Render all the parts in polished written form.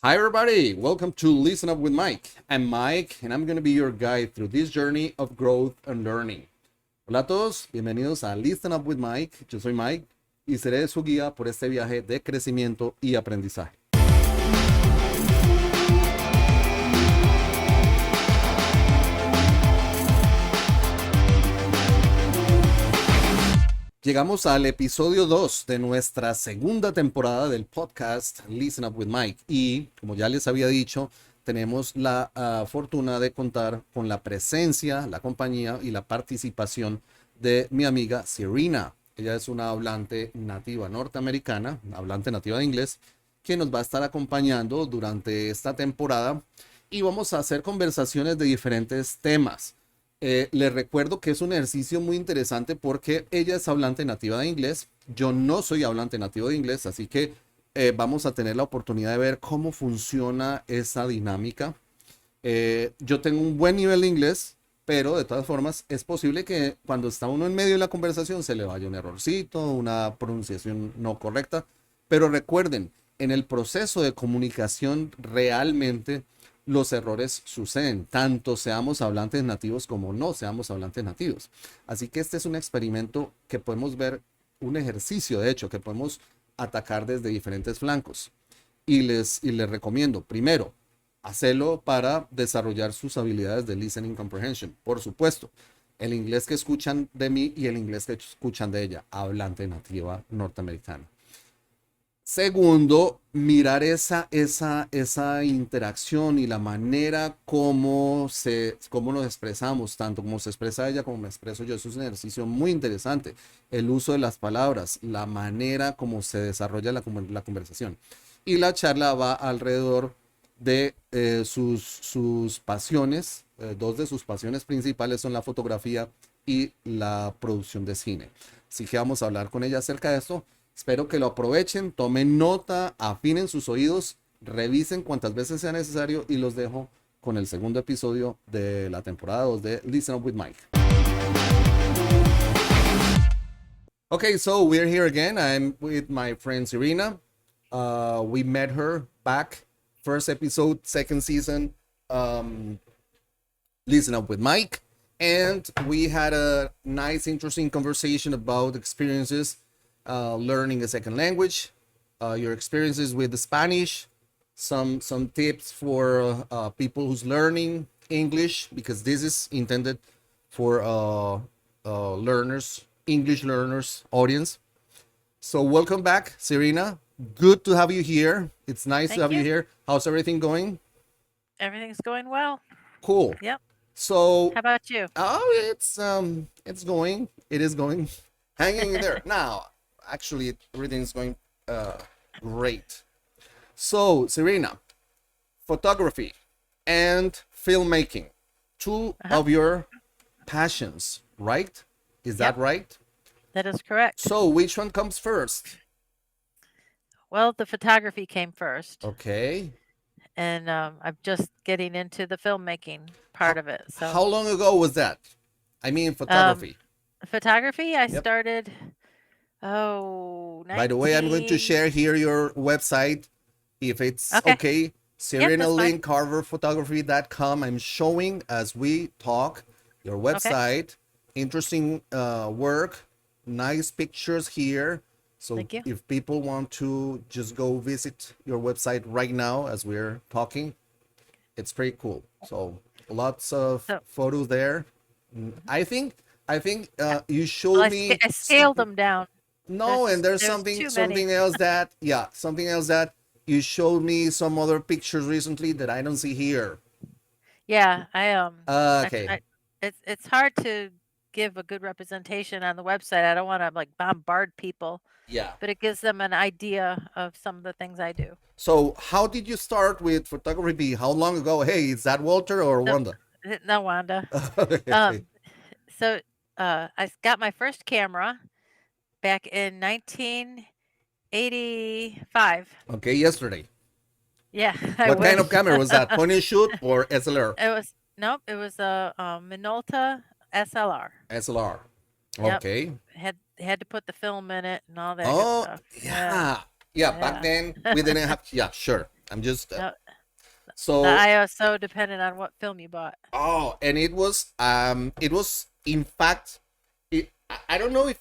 Hi, everybody. Welcome to Listen Up with Mike. I'm Mike, and I'm going to be your guide through this journey of growth and learning. Hola a todos, bienvenidos a Listen Up with Mike. Yo soy Mike y seré su guía por este viaje de crecimiento y aprendizaje. Llegamos al episodio 2 de nuestra segunda temporada del podcast Listen Up with Mike y como ya les había dicho, tenemos la fortuna de contar con la presencia, la compañía y la participación de mi amiga Syrena. Ella es una hablante nativa norteamericana, hablante nativa de inglés, que nos va a estar acompañando durante esta temporada y vamos a hacer conversaciones de diferentes temas. Les recuerdo que es un ejercicio muy interesante porque ella es hablante nativa de inglés, yo no soy hablante nativo de inglés, así que vamos a tener la oportunidad de ver cómo funciona esa dinámica. Yo tengo un buen nivel de inglés, pero de todas formas es posible que cuando está uno en medio de la conversación se le vaya un errorcito, una pronunciación no correcta, pero recuerden, en el proceso de comunicación realmente los errores suceden, tanto seamos hablantes nativos como no seamos hablantes nativos. Así que este es un experimento que podemos ver, un ejercicio de hecho, que podemos atacar desde diferentes flancos. Y les recomiendo, primero, hacerlo para desarrollar sus habilidades de listening comprehension. Por supuesto, el inglés que escuchan de mí y el inglés que escuchan de ella, hablante nativa norteamericana. Segundo, mirar esa interacción y la manera cómo nos expresamos, tanto como se expresa ella como me expreso yo. Eso es un ejercicio muy interesante. El uso de las palabras, la manera como se desarrolla la conversación. Y la charla va alrededor de sus pasiones. Dos de sus pasiones principales son la fotografía y la producción de cine. Así que vamos a hablar con ella acerca de esto. Espero que lo aprovechen, tomen nota, afinen sus oídos, revisen cuantas veces sea necesario y los dejo con el segundo episodio de la temporada 2 de Listen Up with Mike. Okay, so we're here again. I'm with my friend Syrena. We met her back, first episode, second season, Listen Up with Mike. And we had a nice, interesting conversation about experiences learning a second language, your experiences with the Spanish, some tips for people who's learning English, because this is intended for learners, English learners audience. So welcome back, Syrena. Good to have you here. It's nice to have you here. How's everything going? Everything's going well. Cool. Yep. So How about you? oh, it's going. It is going. Hanging in there. Now, actually, everything's going great. So, Syrena, photography and filmmaking, two of your passions, right? Is that right? That is correct. So, which one comes first? Well, the photography came first, Okay. and I'm just getting into the filmmaking part of it. So, How long ago was that? I mean, photography. photography, I Yep. started, By the way, I'm going to share here your website. If it's okay, Syrena link, carverphotography.com. I'm showing as we talk your website. Interesting work, nice pictures here. So if people want to just go visit your website right now as we're talking, it's pretty cool. So lots of photos there. I think you showed me. I scaled them down. No, and there's something else that you showed me some other pictures recently that I don't see here. Yeah, Okay. It's hard to give a good representation on the website. I don't want to like bombard people. Yeah. But it gives them an idea of some of the things I do. So how did you start with photography? How long ago? Hey, is that Walter or Wanda? No, Wanda. Okay. So I got my first camera back in 1985. Okay, yesterday. Yeah. What kind of camera was that? Point and shoot or SLR? It was a Minolta SLR. SLR. Yep. Okay. Had to put the film in it and all that Oh, good stuff. yeah. Back then we didn't have. Yeah, sure. I'm just No, the so ISO depended on what film you bought. and it was in fact I don't know if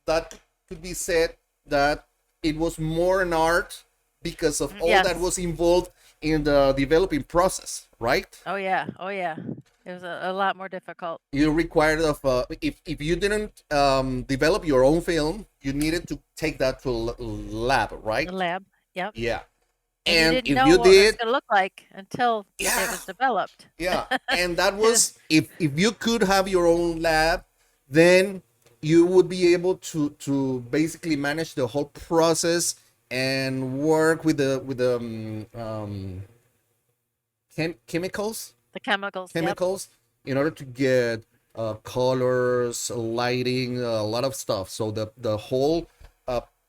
that could be said that it was more an art because of all that Yes. was involved in the developing process, right? Oh yeah. Oh yeah. It was a lot more difficult. You required of if you didn't develop your own film, you needed to take that to a lab, right? The lab. Yep. Yeah. And you And didn't if know you what it was did, going to look like until it yeah, was developed. yeah, and that was if you could have your own lab, then you would be able to basically manage the whole process and work with the chemicals The chemicals. Yep. chemicals in order to get colors, lighting, a lot of stuff. So the whole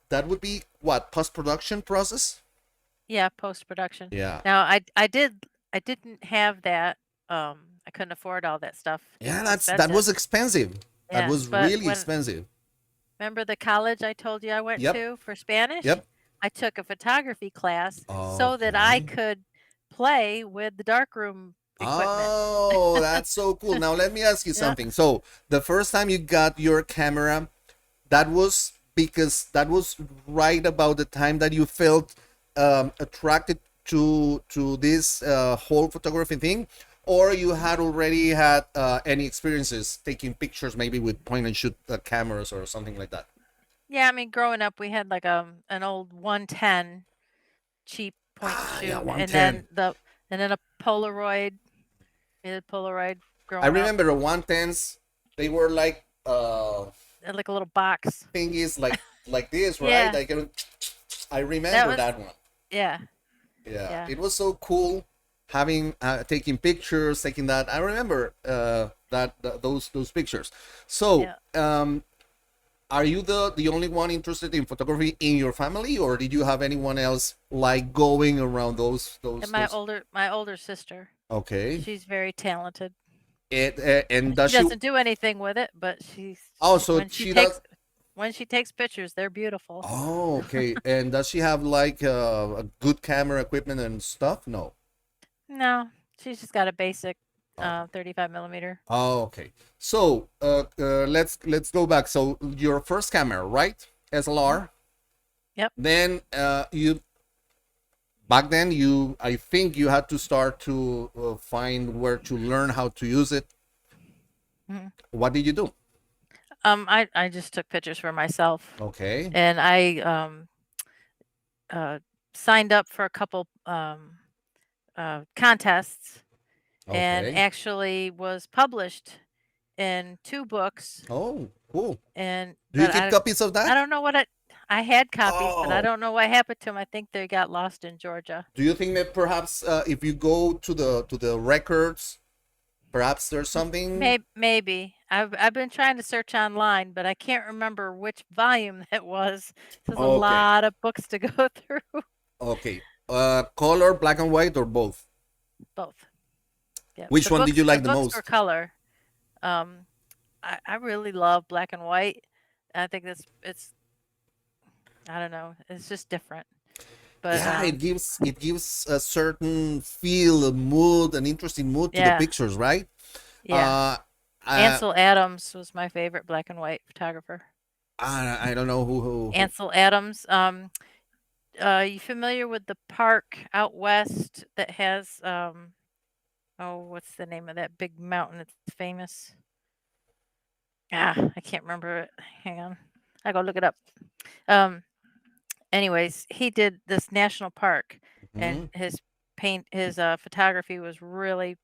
that would be what, post-production process. Yeah, post production. Yeah. Now I didn't have that. I couldn't afford all that stuff. It Yeah, was that was expensive. expensive. That Yeah, was but really when expensive. remember the college I told you I went Yep. to for Spanish? Yep. I took a photography class so that I Okay. could play with the darkroom equipment. Oh, that's so cool. Now let me ask you Yeah. something. So the first time you got your camera, that was because that was right about the time that you felt attracted to this whole photography thing, or you had already had any experiences taking pictures, maybe with point and shoot cameras or something like that. Yeah, I mean, growing up, we had like an old 110 cheap point and Yeah, shoot, 110. and then a Polaroid. We had Polaroid I growing up, remember the 110s. They were like like a little box. thingies like this, right? Yeah, Like I that remember was that one. yeah, Yeah, yeah, it was so cool having taking pictures, taking that. I remember those pictures. So, yeah. are you the only one interested in photography in your family, or did you have anyone else like going around And those? my older sister, Okay. she's very talented. And She does she? doesn't do anything with it, but Oh, so she does. when she takes pictures, they're beautiful. Oh, okay. And does she have like a good camera equipment and stuff? No. No, she's just got a basic Okay. 35 millimeter. Oh, okay. So, let's go back. So, your first camera, right? SLR. Yep. Then, you back then I think you had to start to find where to learn how to use it. Mhm. What did you do? I just took pictures for myself, Okay. and I signed up for a couple contests, and Okay. actually was published in 2 books. Oh, cool. And Do you but keep copies of I that? don't know what I had copies, but I Oh. don't know what happened to them. I think they got lost in Georgia. Do you think that perhaps if you go to the records, perhaps there's something? Maybe. I've been trying to search online, but I can't remember which volume that was. There's a Okay. lot of books to go through. Okay. Color, black and white, or both? Both. Yeah. Which one did you The like the books were most? color. Um, I really love black and white. I think it's I don't know. It's just different. But Yeah, it gives a certain feel, a mood, an interesting mood to the yeah, pictures, right? yeah. Uh, I Ansel Adams was my favorite black and white photographer. I don't know who. Ansel Adams. You familiar with the park out west that has oh, what's the name of that big mountain that's famous? I can't remember it. Hang on. I go look it up. Um anyways, he did this national park, and Mhm. his photography was really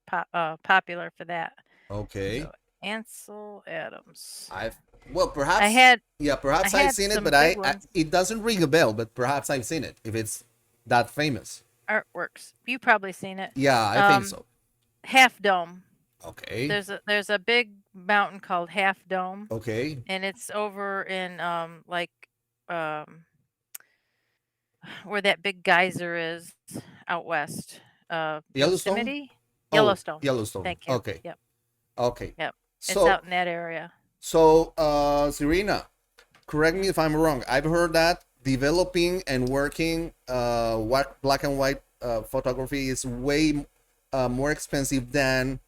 popular for that. Okay. So Ansel Adams. I've well, I perhaps had yeah, I perhaps I've had seen it, some but big I ones. it doesn't ring a bell, but perhaps I've seen it if it's that famous. Artworks. You probably seen it. Yeah, I think so. Half Dome. Okay. There's a big mountain called Half Dome, Okay. and it's over in like um where that big geyser is out west. Yellowstone? Yosemite? Oh, Yellowstone. Yellowstone. Thank you. Okay. Yep. Okay. Yep. It's So out in that area. Syrena, correct me if I'm wrong. I've heard that developing and working black and white photography is way more expensive than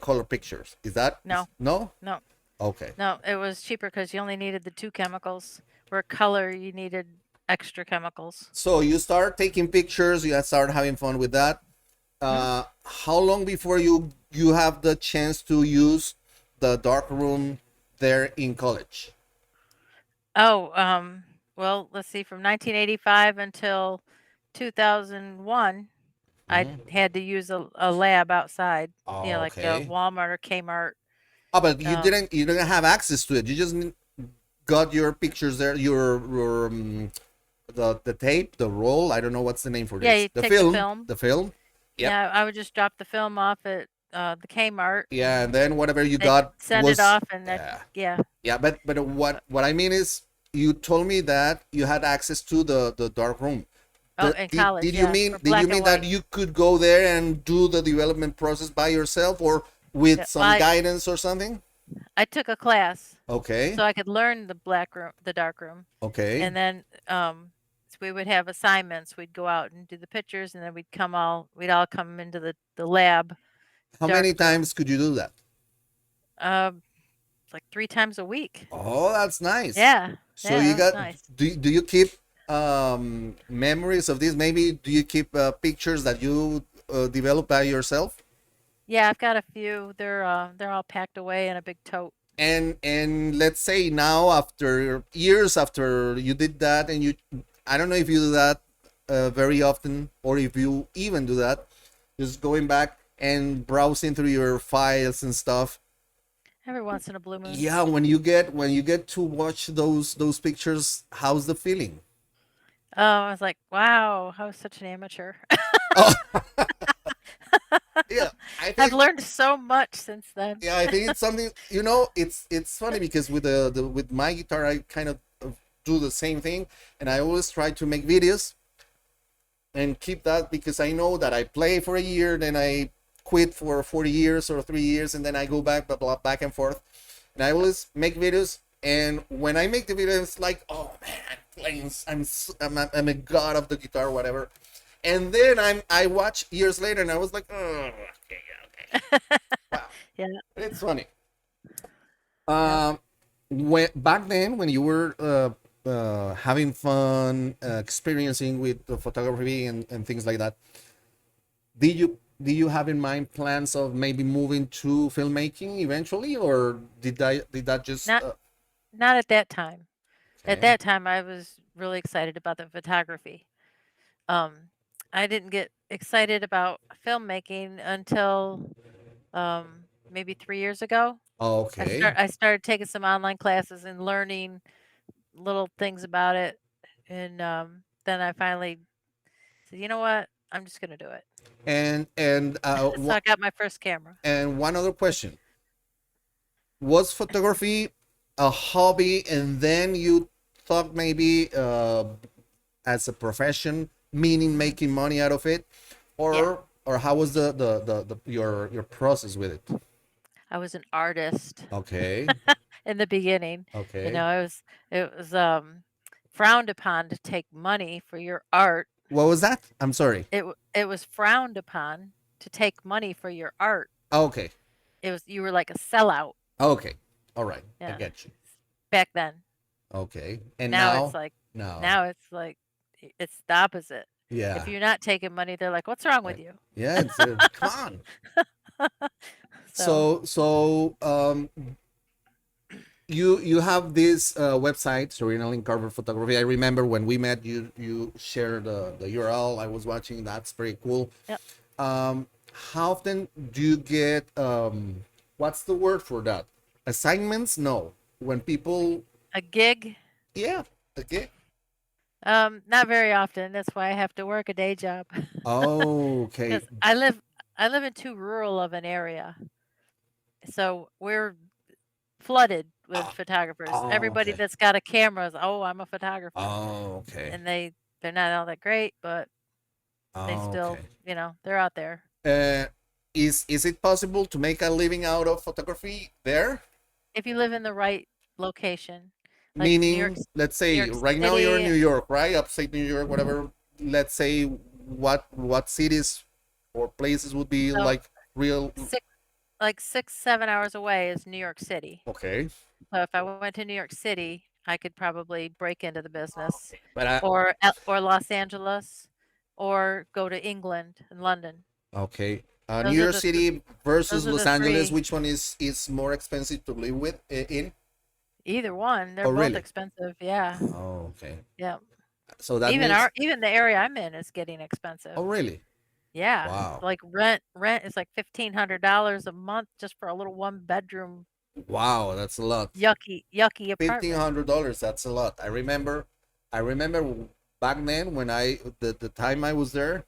color pictures. Is that No, no? no, Okay. no. It was cheaper because you only needed the two chemicals. Where color, you needed extra chemicals. So you start taking pictures, you start having fun with that. How long before you have the chance to use the dark room there in college? Oh, well, let's see, from 1985 until 2001, I had to use a lab outside, Oh, like a okay. Walmart or Kmart. Oh, but Um, you didn't have access to it. You just got your pictures there, your the tape, the roll. I don't know what's the name for yeah, this. you take the film. The film. Yep. Yeah, I would just drop the film off at the Kmart, Yeah, and and then whatever you they'd got send it was off, and that, yeah. yeah. Yeah, but what I mean is, you told me that you had access to the dark room. Oh, in college, Did you yeah, mean for black and that white. you could go there and do the development process by yourself or with Yeah, some guidance or something? I took a class Okay. so I could learn the black room, the dark room, Okay. and then so we would have assignments. We'd go out and do the pictures, and then we'd all come into the lab, How dark many room, times could you do that? um, like 3 times a week. Oh, that's nice. Yeah, So yeah, you that was got nice. do you keep memories of this? Maybe do you keep pictures that you develop by yourself? Yeah, I've got a few. They're all packed away in a big tote. And let's say now, after years after you did that, and you, I don't know if you do that very often, or if you even do that, just going back and browsing through your files and stuff. Every once in a blue moon. Yeah, when you get to watch those pictures, how's the feeling? Oh, I was like, wow, I was such an amateur. Oh, yeah, I I've think learned so much since then. yeah, I think it's something, it's funny because with with my guitar I kind of do the same thing, and I always try to make videos and keep that because I know that I play for a year, then I quit for 40 years or 3 years, and then I go back, blah, blah, back and forth. And I always make videos. And when I make the video, it's like, oh man, I'm playing, I'm a god of the guitar, whatever. And then I watch years later, and I was like, oh, okay, yeah, okay, wow, Yeah. it's funny. Yep. When back then, when you were having fun, experiencing with the photography and things like that, did you have in mind plans of maybe moving to filmmaking eventually, or did that just Not not at that time. At okay? that time, I was really excited about the photography. Um, I didn't get excited about filmmaking until maybe 3 years ago. Okay. I started taking some online classes and learning little things about it, and then I finally said, you know what, I'm just gonna do it. And So I got my first camera. and one other question: was photography a hobby, and then you thought maybe as a profession, meaning Mhm. making money out of it, Yeah, or how was the your process with it? I was an artist Okay. in the beginning. Okay. It was frowned upon to take money for your art. What was that? I'm sorry. It was frowned upon to take money for your art. Okay. You were like a sellout. Okay. All right. I Yeah, get you. back then. Okay. And Now it's now? like No. now it's like it's the opposite. If Yeah. you're not taking money, they're like, "What's wrong with Right. you?" Yeah. It's come on. So, You have this website, Syrena Link Carver Photography. I remember when we met, you shared the URL. I was watching. That's very cool. yep. Um, how often do you get what's the word for that? Assignments? No. When people, A gig? yeah, okay. Not very often. That's why I have to work a day job. Oh, okay. 'Cause I live in too rural of an area. So we're flooded with Oh, photographers. oh, Everybody okay. that's got a camera is, "Oh, I'm a photographer." Oh, okay. And they're not all that great, but they Oh, still, okay. they're out there. Uh, is it possible to make a living out of photography there? If you live in the right location, like Meaning, let's New say York right now you're in City. New York, right? Upstate New York, whatever. Let's say what cities or places would be So like real? six, like 6, 7 hours away is New York City. Okay, So if I went to New York City, I could probably break into the business, but I or Los Angeles, or go to England and London. okay. New Those are York the th- City versus those are Los the Angeles. three. Which one is more expensive to live with in? Either one, they're Oh, both really? expensive. Yeah, Oh, okay. yeah. So that means. Even the area I'm in is getting Oh, expensive. really? Yeah, Wow. like rent is like $1,500 a month just for a little one bedroom Wow, that's a lot. yucky Fifteen apartment. hundred dollars. That's a lot. I remember back then when the time I was there,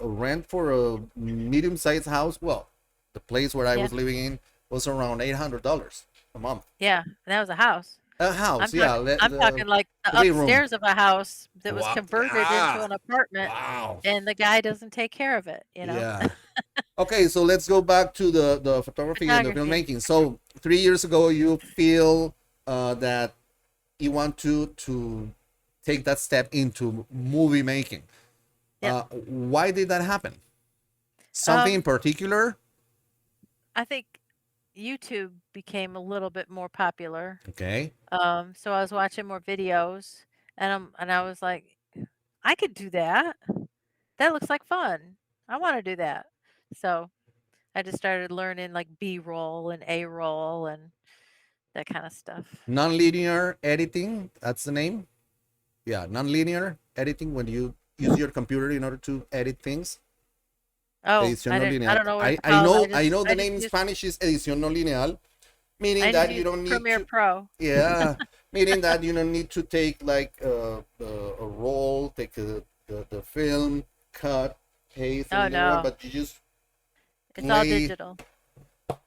rent for a medium-sized house. Well, the place where I Yeah, was living in was around $800 a month. yeah, and that was a house. A I'm house, yeah, talking I'm talking like the 3 room. upstairs of a house that was Wow. converted into Ah, an apartment, wow. and the guy doesn't take care of it, Yeah. Okay, so let's go back to the photography and the Photography. filmmaking. So 3 years ago, you feel that you want to take that step into movie making. Yep. Why did that happen? Something in Um, particular? I think YouTube became a little bit more popular. Okay. So I was watching more videos, and I was like, I could do that. That looks like fun. I want to do that. So I just started learning like B roll and A roll and that kind of stuff. Non-linear editing, that's the name. Yeah, non-linear editing when you use your computer in order to edit things. Oh, Edición no I lineal. don't know what I, it's I called. know I know the I just name in use Spanish is edición no lineal, meaning I just that you use don't need Premiere to. Pro. Yeah, meaning that you don't need to take like a roll, take the film, cut, paste, Oh and everyone, no, but you just it's all play digital.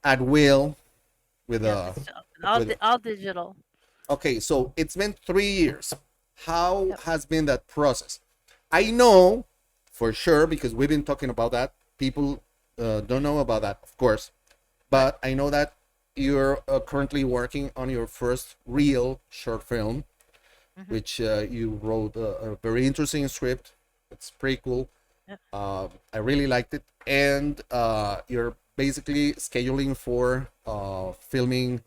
at will with Yep, a it's with. all digital. Okay, so it's been 3 years. How Yep. has been that process? I know for sure because we've been talking about that. People don't know about that, of course, Right. but I know that you're currently working on your first real short film, Hmm. which you wrote a very interesting script. It's pretty cool. Yep. I really liked it, and you're basically scheduling for filming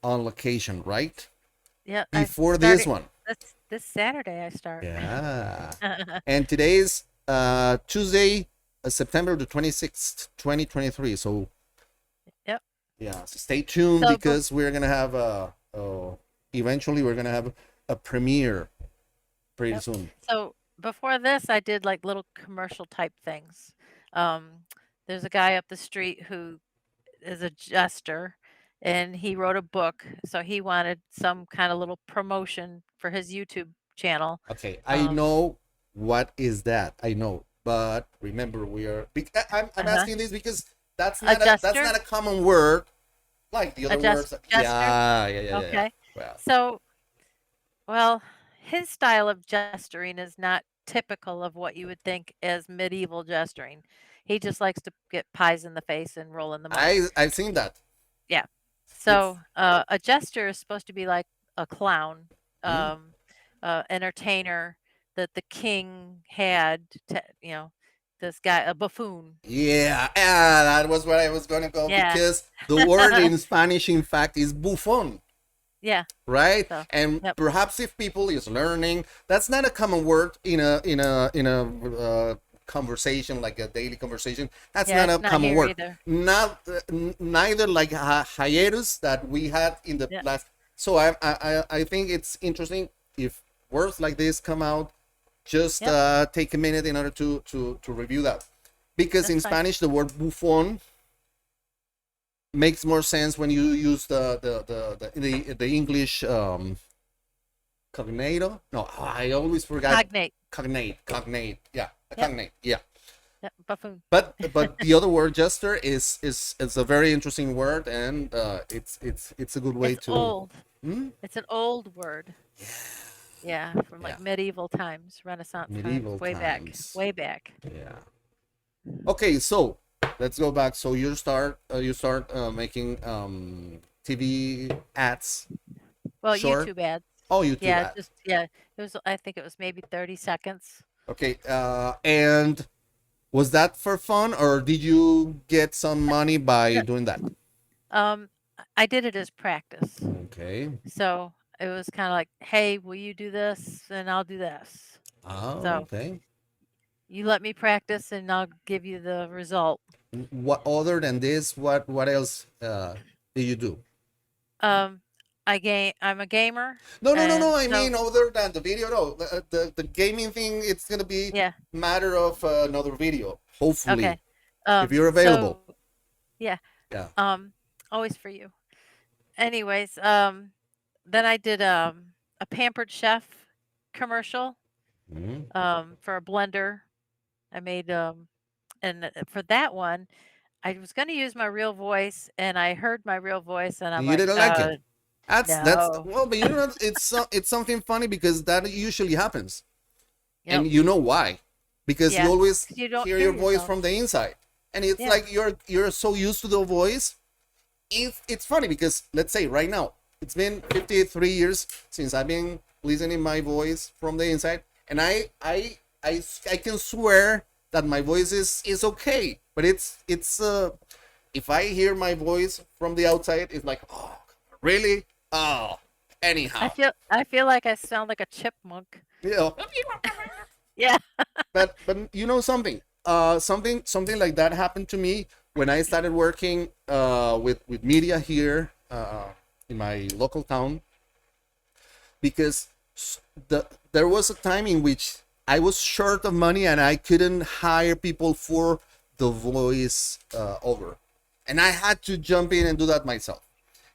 on location, right? Yeah, I Before this started one. this Saturday. I start. Yeah. And today's Tuesday, September the 26th, 2023. So Yep. yeah, so stay tuned So, because we're gonna have eventually we're gonna have a premiere pretty yep. soon. So before this, I did like little commercial type things. Um, there's a guy up the street who is a jester, and he wrote a book. So he wanted some kind of little promotion for his YouTube channel. Okay, I Um, know what is that. I know, but remember we are. I'm uh-huh. asking this because A that's jester, not a common word like the a other words. jester. Yeah. Okay. Well, So, well, his style of gesturing is not typical of what you would think as medieval gesturing. He just likes to get pies in the face and roll in the mud. I've seen that. Yeah. It's So, a jester is supposed to be like a clown, hmm? um, entertainer that the king had to, this guy, a buffoon. Yeah, that was where I was gonna go Yeah. because the word in Spanish, in fact, is bufón, Yeah. right? So, And yep. perhaps if people is learning, that's not a common word in a conversation like a daily conversation. That's Yeah, not it's a not common here word. either. Not neither like hiatus that we had in the Yeah. last. So I think it's interesting if words like this come out. Just Yep. take a minute in order to review that. Because That's in fine. Spanish, the word bufón makes more sense when you use the English cognado. No, I always forgot Cognate. cognate. Yeah, Yep. cognate. Yeah. Yep. Buffoon. But the other word jester is a very interesting word, and it's a good way It's to. old. Hmm? It's an old word. Yeah, from Yeah, like medieval times, Renaissance times, medieval way back, times. way back. Yeah. Okay, so let's go back. So you start making TV ads. Well, Short. YouTube ads. Oh, YouTube Yeah, ads. just yeah. It was. I think it was maybe 30 seconds. Okay. And was that for fun, or did you get some money by No, doing that? Um, I did it as practice. Okay. So it was kind of like, hey, will you do this? And I'll do this. Oh, So okay. you let me practice and I'll give you the result. What other than this? What else do you do? Um, I'm a gamer. No, no, no, And no. I so, mean, other than the video, no. The gaming thing, it's gonna be yeah. matter of another video. Okay. Hopefully, if you're So, available. yeah. Yeah. Um, Always for you. Anyways, then I did a Pampered Chef commercial Mhm. for a blender. I made and for that one, I was going to use my real voice, and I heard my real voice, and I'm And you like, didn't like it. That's no, well, but you know, it's something funny because that usually happens, yep, and you know why? Because you yeah, always 'cause you don't hear hear your voice yourself. from the inside, and it's Yeah, like you're so used to the voice. It's funny because let's say right now it's been 53 years since I've been listening my voice from the inside, and I can swear that my voice is okay, but it's if I hear my voice from the outside, it's like, oh, really? Oh, anyhow, I feel like I sound like a chipmunk. you know. Yeah, But you know something, something like that happened to me when I started working with media here in my local town, because there was a time in which I was short of money and I couldn't hire people for the voice over, and I had to jump in and do that myself.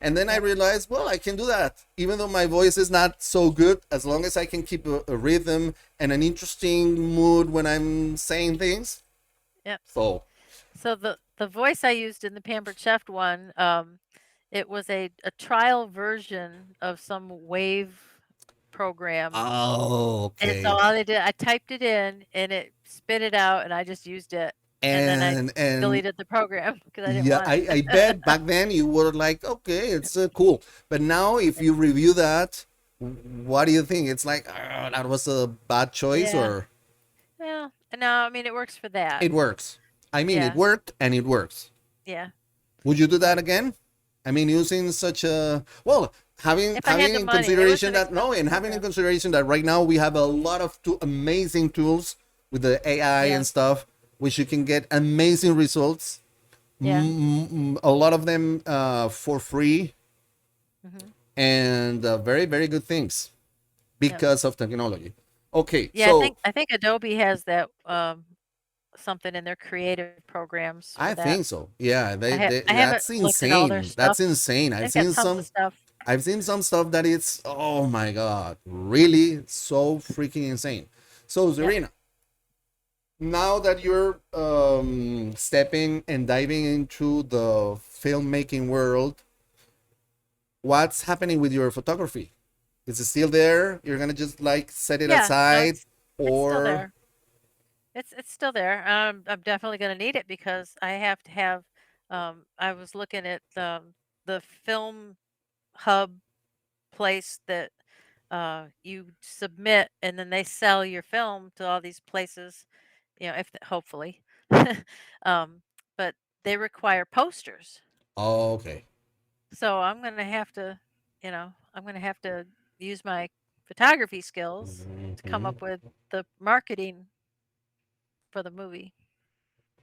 And then I yep, realized, well, I can do that, even though my voice is not so good, as long as I can keep a rhythm and an interesting mood when I'm saying things. yep. So, So the voice I used in the Pampered Chef one, it was a trial version of some wave program. oh, And so okay. all I did, I typed it in and it spit it out and I just used it. And then I And deleted the program because I didn't yeah, want I it. bet back then you were like, okay, it's cool. But now, if you review that, what do you think? It's like, that was a bad choice, Yeah. or Well, no, I mean, it works for that. it works? I mean, it Yeah. worked and it works. Yeah. Would you do So that again? I mean, using such a, well, having if I had having the in money, it was consideration an that, no, expensive and having in program. consideration that right now we have a lot of amazing tools with the AI Yeah. and stuff, which you can get amazing results. Yeah. A lot of them for free, Hmm. and very very good things Yeah. because of technology. Okay, Yeah. so I think Adobe has that something in their creative programs for I that. think so. Yeah, I haven't that's looked at all their insane. stuff. That's insane. They've got tons of stuff. I've seen some stuff that it's, oh my god, really so freaking insane. So Yep. Syrena, now that you're stepping and diving into the filmmaking world, what's happening with your photography? Is it still there? You're gonna just like set it Yeah. No, aside, it's still or there. It's still there. I'm definitely going to need it because I have to have. I was looking at the film hub place that you submit, and then they sell your film to all these places. You know, if hopefully, um, but they require posters. oh, okay. So I'm going to have to, I'm going to have to use my photography skills to come Mhm. up with the marketing for the movie,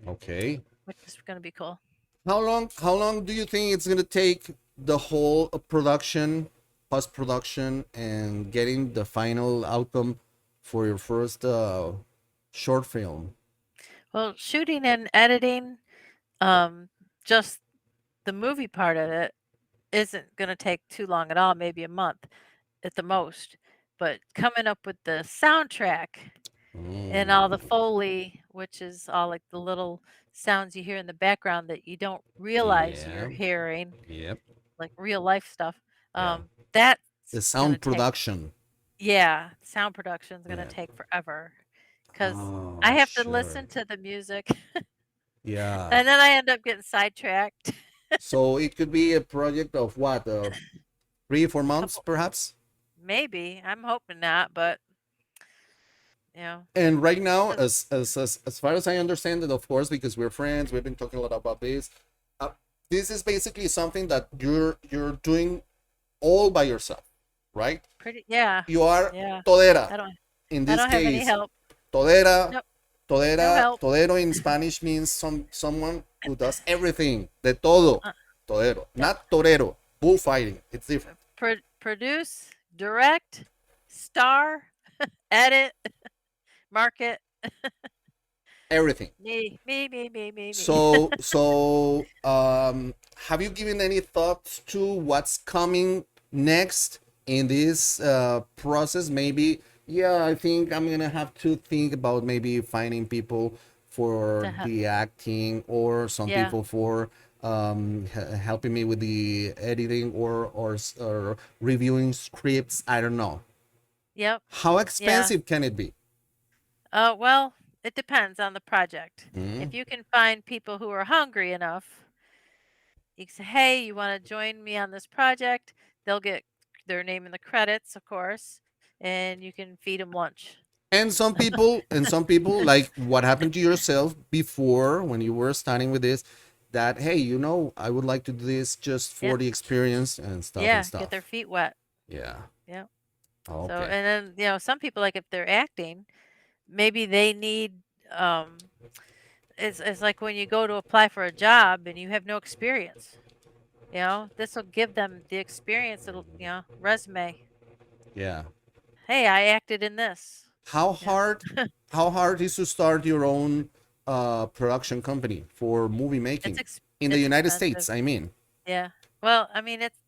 Okay. which is going to be cool. How long do you think it's gonna take the whole production, post production, and getting the final outcome for your first short film? Well, shooting and editing, um, just the movie part of it isn't going to take too long at all, maybe a month at the most. But coming up with the soundtrack and all the Mm, Foley, which is all like the little sounds you hear in the background that you don't realize you're yeah. hearing, Yep. like real life stuff, Yeah. that's The going to sound take, production. yeah, sound production is going to Yeah. take forever because I Oh, have to sure. listen to the music Yeah. and then I end up getting sidetracked. So it could be a project of what, 3 4 months Couple perhaps. maybe, I'm hoping not, but you know, And right now, 'cause- as far as I understand it, of course, because we're friends, we've been talking a lot about this. Uh, this is basically something that you're doing all by yourself, right? pretty, yeah, You are yeah. todera. I don't, In I this don't have any case, help. todera, Nope, no todera, help. todero in Spanish means someone who does everything, de todo, Uh, todero, yeah. not torero, bullfighting. It's different. Produce, direct, star, edit, market. Everything. Me. Have you given any thoughts to what's coming next in this process? Maybe, yeah, I think I'm gonna have to think about maybe finding people for To the acting, or some Yeah. people for helping me with the editing, or reviewing scripts. I don't know. Yep. How Yeah. expensive can it be? Well, it depends on the project. Mm. If you can find people who are hungry enough, you can say, "Hey, you want to join me on this project?" They'll get their name in the credits, of course, and you can feed them lunch. And some people like what happened to yourself before when you were starting with this, that hey, I would like to do this just for Yep. the experience and stuff and Yeah, get their stuff. feet wet. Yeah. Yep. So, Okay. and then, some people, like, if they're acting, maybe they need it's like when you go to apply for a job and you have no experience. This will give them the experience. It'll, resume. Yeah. Hey, I acted in this. How Yeah. hard how hard is to start your own production company for movie making in the It's United expensive. States, I mean? Yeah. Well, I mean, it's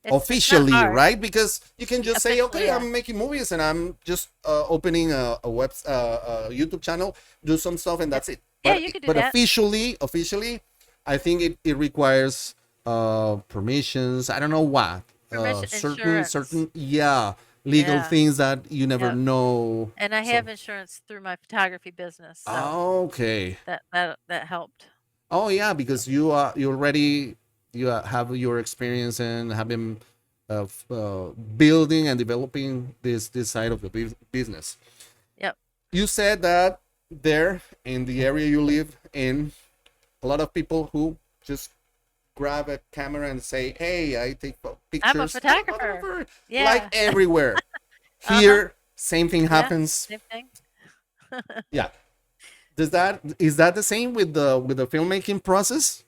not Officially, hard. right? Because you can just say, Officially, okay, yeah. I'm making movies and I'm just opening a YouTube channel, do some stuff, and that's it. Yeah, But you could do but that. officially, I think it requires permissions. I don't know what, Permission, certain insurance. legal Yeah. things that you never Yep. know. And I So have insurance through my photography business, so okay. that helped. Oh yeah, because you already have your experience and have been building and developing this side of the business. Yep. You said that there in the area you live in, a lot of people who just grab a camera and say, "Hey, I take pictures." I'm a photographer. Yeah. Like everywhere. Uh-huh. Here, same thing Yeah, happens. same thing. Yeah. Is that the same with the filmmaking process?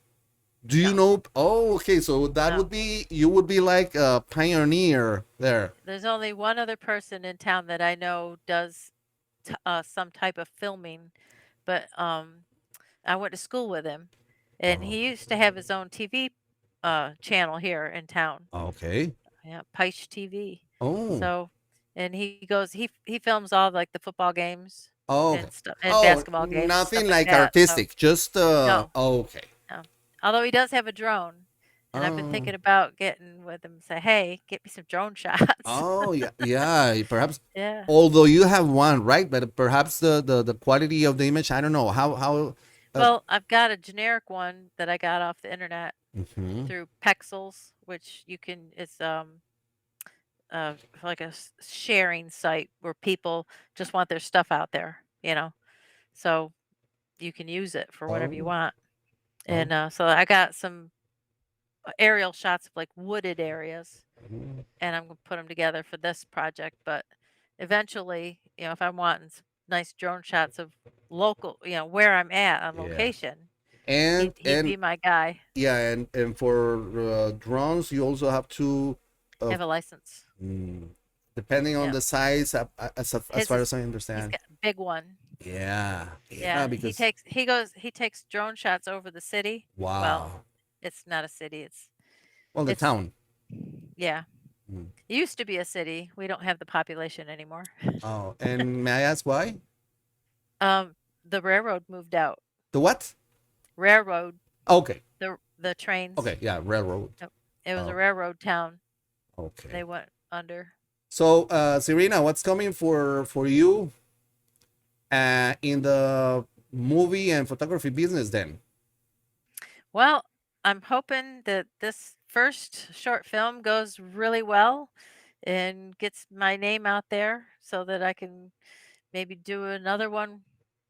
Do you know? Oh, okay. So that No. would be, you would be like a pioneer there. There's only one other person in town that I know does some type of filming, but I went to school with him, and Oh, he used to have his own TV channel here in town. okay. Yeah, Peisch TV. Oh, So, and he films all like the football games oh, okay. and stuff, and Oh, basketball games and stuff nothing like like that. So artistic. Just no, okay. no. Although he does have a drone, and I've been Oh, thinking about getting with him. Say, hey, get me some drone shots. oh yeah, yeah. Perhaps, Yeah. although you have one, right? But perhaps the quality of the image, I don't know how. Well, I've got a generic one that I got off the internet Mhm. through Pexels, which it's like a sharing site where people just want their stuff out there. So you can use it for whatever you Oh, want. oh. And so I got some aerial shots of like wooded areas, Mhm. and I'm gonna put them together for this project. But eventually, if I'm wanting some nice drone shots of local, where I'm at on Yeah. location, And he'd be my guy. yeah, and for drones, you also have to, uh, Have a license. mm, depending on Yeah. the size, as His far is as I he's understand. got a big one. Yeah, yeah, Yeah, he because takes he takes drone shots over the city. Well, wow. it's not a city. Well, the It's town. yeah. Mm. It used to be a city. We don't have the population anymore. Oh, and may I ask why? The railroad moved out. The what? Railroad, Okay, the trains. okay, yeah, railroad. Yep. It was a Oh, railroad town. okay. They went under. So, Syrena, what's coming for you in the movie and photography business then? Well, I'm hoping that this first short film goes really well and gets my name out there so that I can maybe do another one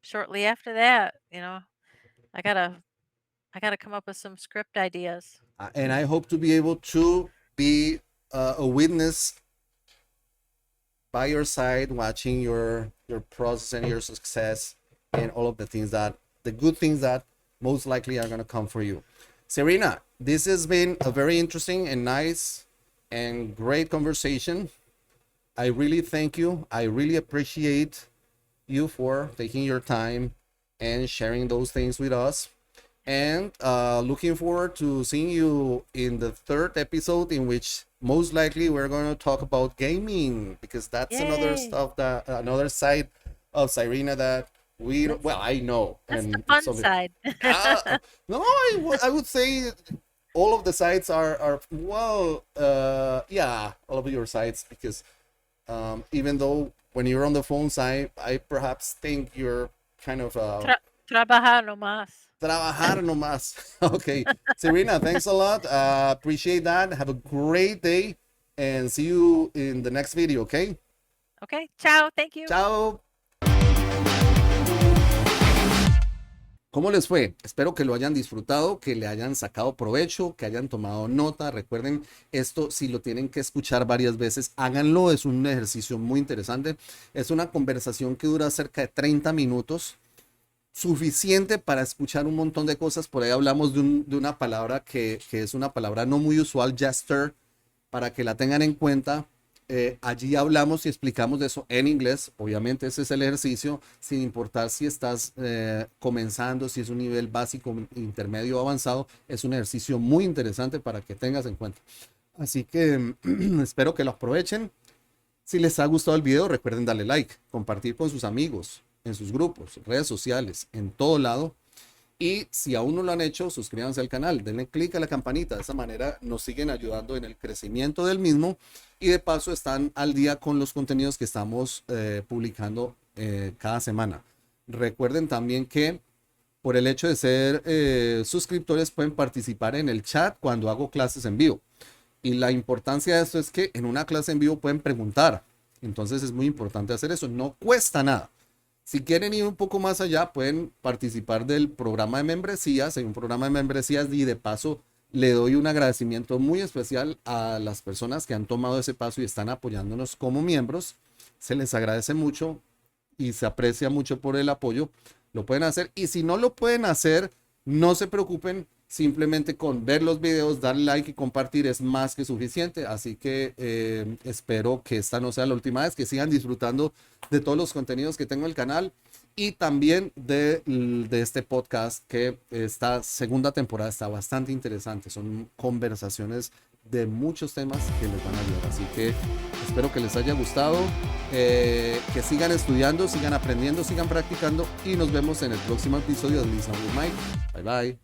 shortly after that. I gotta come up with some script ideas. And I hope to be able to be a witness by your side, watching your process and your success, and all of the good things that most likely are going to come for you. Syrena, this has been a very interesting and nice and great conversation. I really thank you. I really appreciate you for taking your time and sharing those things with us. And looking forward to seeing you in the third episode, in which most likely we're going to talk about gaming, because that's another another side of Syrena that I know. That's and the fun side. No, I would say all of the sides are yeah, all of your sides, because even though when you're on the phone side, I perhaps think you're kind of Trabajar nomás. Trabajar nomás. Okay. Syrena, thanks a lot. Appreciate that. Have a great day and see you in the next video, okay? Okay. Ciao. Thank you. Chao. ¿Cómo les fue? Espero que lo hayan disfrutado, que le hayan sacado provecho, que hayan tomado nota. Recuerden, esto si lo tienen que escuchar varias veces, háganlo. Es un ejercicio muy interesante. Es una conversación que dura cerca de 30 minutos. Suficiente para escuchar un montón de cosas. Por ahí hablamos de una palabra que es una palabra no muy usual, jester, para que la tengan en cuenta. Allí hablamos y explicamos de eso en inglés. Obviamente ese es el ejercicio, sin importar si estás comenzando, si es un nivel básico, intermedio o avanzado. Es un ejercicio muy interesante para que tengas en cuenta. Así que espero que lo aprovechen. Si les ha gustado el video, recuerden darle like, compartir con sus amigos, en sus grupos, redes sociales, en todo lado. Y si aún no lo han hecho, suscríbanse al canal, denle clic a la campanita. De esa manera nos siguen ayudando en el crecimiento del mismo, y de paso están al día con los contenidos que estamos publicando cada semana. Recuerden también que por el hecho de ser suscriptores pueden participar en el chat cuando hago clases en vivo. Y la importancia de esto es que en una clase en vivo pueden preguntar. Entonces es muy importante hacer eso. No cuesta nada. Si quieren ir un poco más allá, pueden participar del programa de membresías. Hay un programa de membresías y de paso le doy un agradecimiento muy especial a las personas que han tomado ese paso y están apoyándonos como miembros. Se les agradece mucho y se aprecia mucho por el apoyo. Lo pueden hacer, y si no lo pueden hacer, no se preocupen. Simplemente con ver los videos, darle like y compartir es más que suficiente. Así que espero que esta no sea la última vez, que sigan disfrutando de todos los contenidos que tengo en el canal, y también de este podcast, que esta segunda temporada está bastante interesante. Son conversaciones de muchos temas que les van a ayudar. Así que espero que les haya gustado, que sigan estudiando, sigan aprendiendo, sigan practicando, y nos vemos en el próximo episodio de Listen with Mike. Bye bye.